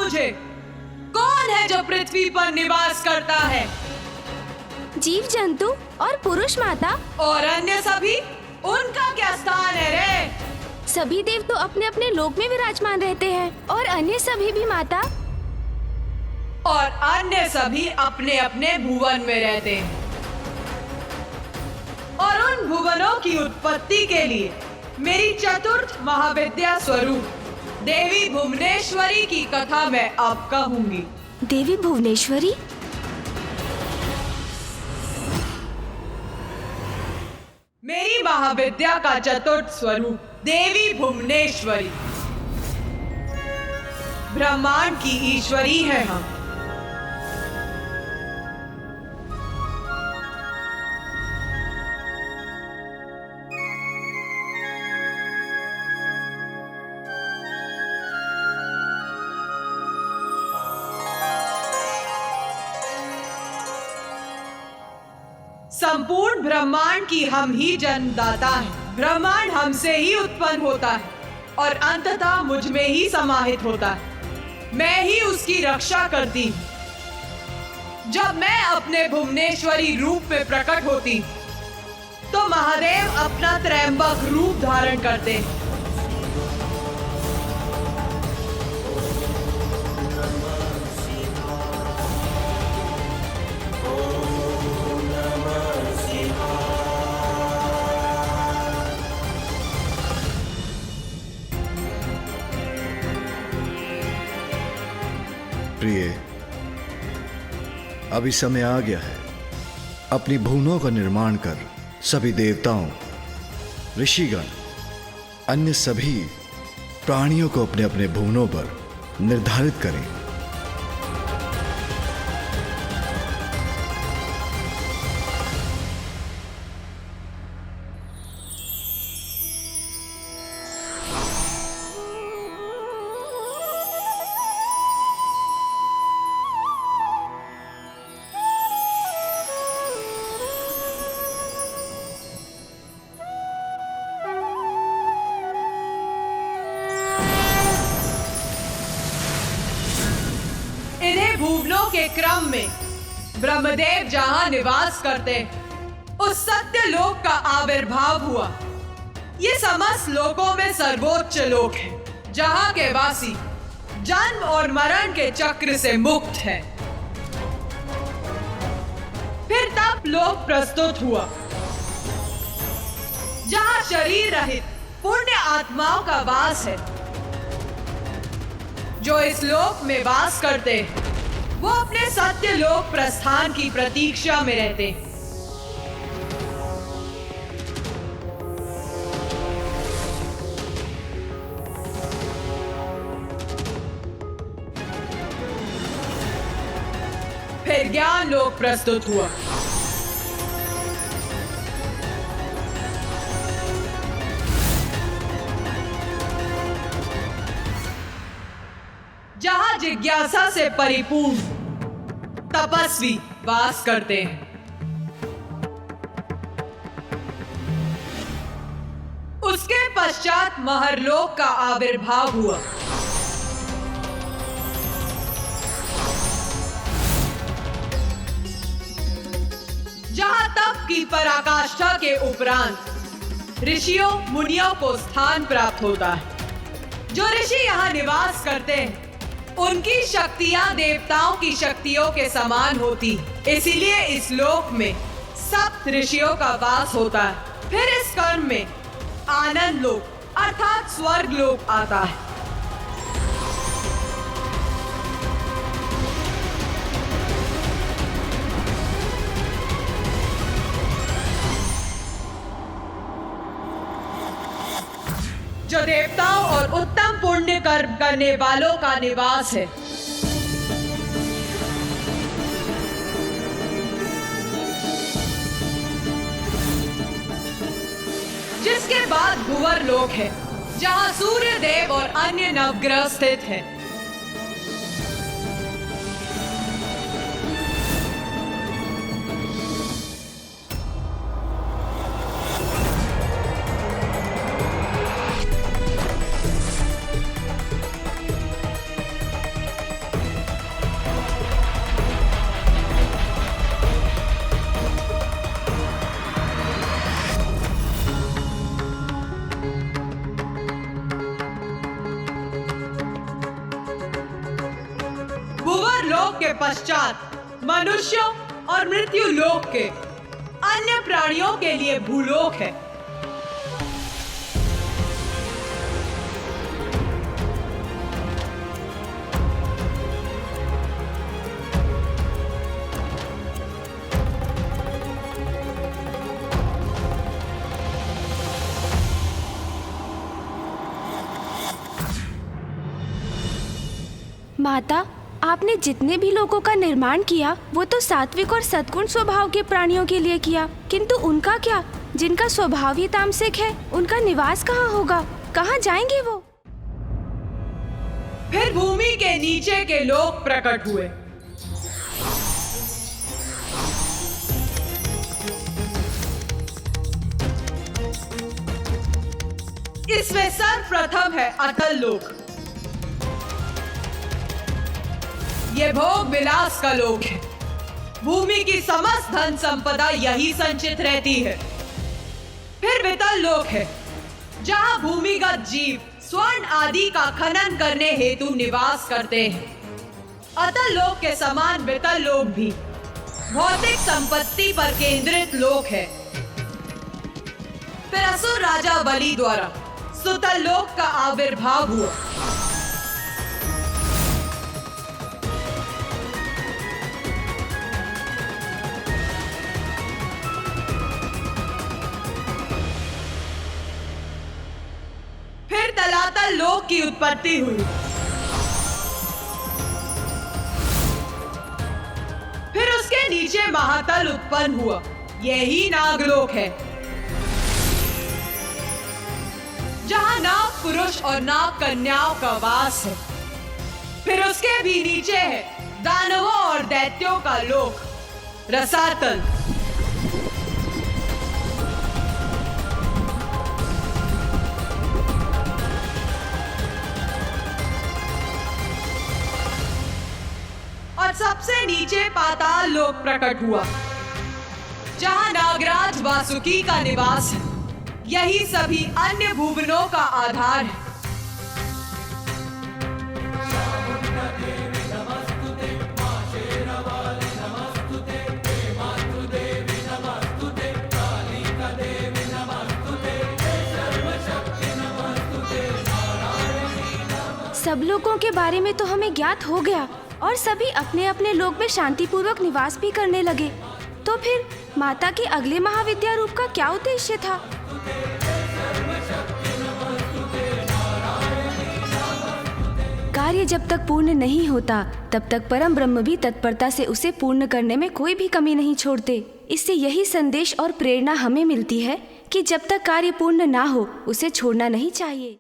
मुझे, कौन है जो पृथ्वी पर निवास करता है? जीव जंतु और पुरुष माता। और अन्य सभी, उनका क्या स्थान है रे? सभी देव तो अपने अपने लोक में विराजमान रहते हैं और अन्य सभी भी माता। और अन्य सभी अपने अपने भुवन में रहते हैं। और उन भुवनों की उत्पत्ति के लिए मेरी चतुर्थ महाविद्या स्वरूप देवी भुवनेश्वरी की कथा मैं अब कहूंगी। देवी भुवनेश्वरी? मेरी महाविद्या का चतुर्थ स्वरूप देवी भुवनेश्वरी। ब्रह्मांड की ईश्वरी है हम। संपूर्ण ब्रह्मांड की हम ही जन्मदाता हैं। ब्रह्मांड हमसे ही उत्पन्न होता है और अंततः मुझ में ही समाहित होता है। मैं ही उसकी रक्षा करती हूँ। जब मैं अपने भुवनेश्वरी रूप में प्रकट होती तो महादेव अपना त्रयंबक रूप धारण करते हैं। प्रिय, अभी समय आ गया है। अपनी भुवनों का निर्माण कर सभी देवताओं, ऋषिगण, अन्य सभी प्राणियों को अपने अपने भुवनों पर निर्धारित करें। भुवनों के क्रम में ब्रह्मदेव जहां निवास करते उस सत्य लोक का आविर्भाव हुआ। ये समस्त लोकों में सर्वोच्च लोक है, जहां के वासी जन्म और मरण के चक्र से मुक्त है। फिर तप लोक प्रस्तुत हुआ, जहां शरीर रहित पुण्य आत्माओं का वास है। जो इस लोक में वास करते हैं वो अपने सत्य लोक प्रस्थान की प्रतीक्षा में रहते हैं। फिर ज्ञान लोक प्रस्तुत हुआ, जहां जिज्ञासा से परिपूर्ण तपस्वी वास करते हैं। उसके पश्चात महरलोक का आविर्भाव हुआ, जहां तप की पराकाष्ठा के उपरांत ऋषियों मुनियों को स्थान प्राप्त होता है। जो ऋषि यहाँ निवास करते हैं उनकी शक्तियां देवताओं की शक्तियों के समान होती, इसीलिए इस लोक में सप्त ऋषियों का वास होता है। फिर इस कर्म में आनंद लोक अर्थात स्वर्ग लोक आता है। जो देवताओं और उत्तम पुण्य कर्म करने वालों का निवास है। जिसके बाद भुवर लोक है, जहां सूर्य देव और अन्य नवग्रह स्थित हैं। के पश्चात मनुष्यों और मृत्यु लोक के अन्य प्राणियों के लिए भूलोक है। माता, आपने जितने भी लोगों का निर्माण किया वो तो सात्विक और सद्गुण स्वभाव के प्राणियों के लिए किया, किंतु उनका क्या? जिनका स्वभाव ही तामसिक है, उनका निवास कहाँ होगा? कहाँ जाएंगे वो? फिर भूमि के नीचे के लोग प्रकट हुए। इसमें सर्वप्रथम है अतल लोक। ये भोग विलास का लोक है। भूमि की समस्त धन संपदा यही संचित रहती है। फिर वितल लोक है, जहां भूमिगत जीव स्वर्ण आदि का खनन करने हेतु निवास करते हैं। अतल लोक के समान वितल लोक भी भौतिक संपत्ति पर केंद्रित लोक है। फिर असुर राजा बलि द्वारा सुतल लोक का आविर्भाव हुआ। फिर तलातल लोक की उत्पत्ति हुई। फिर उसके नीचे महातल उत्पन्न हुआ। यही नागलोक है, जहां नाग पुरुष और नाग कन्याओं का वास है। फिर उसके भी नीचे है दानवों और दैत्यों का लोक, रसातल। और सबसे नीचे पाताल लोक प्रकट हुआ, जहां नागराज वासुकी का निवास है। यही सभी अन्य भुवनों का आधार है। सब लोगों के बारे में तो हमें ज्ञात हो गया और सभी अपने अपने लोक में शांतिपूर्वक निवास भी करने लगे। तो फिर माता के अगले महाविद्या रूप का क्या उद्देश्य था? कार्य जब तक पूर्ण नहीं होता तब तक परम ब्रह्म भी तत्परता से उसे पूर्ण करने में कोई भी कमी नहीं छोड़ते। इससे यही संदेश और प्रेरणा हमें मिलती है कि जब तक कार्य पूर्ण ना हो उसे छोड़ना नहीं चाहिए।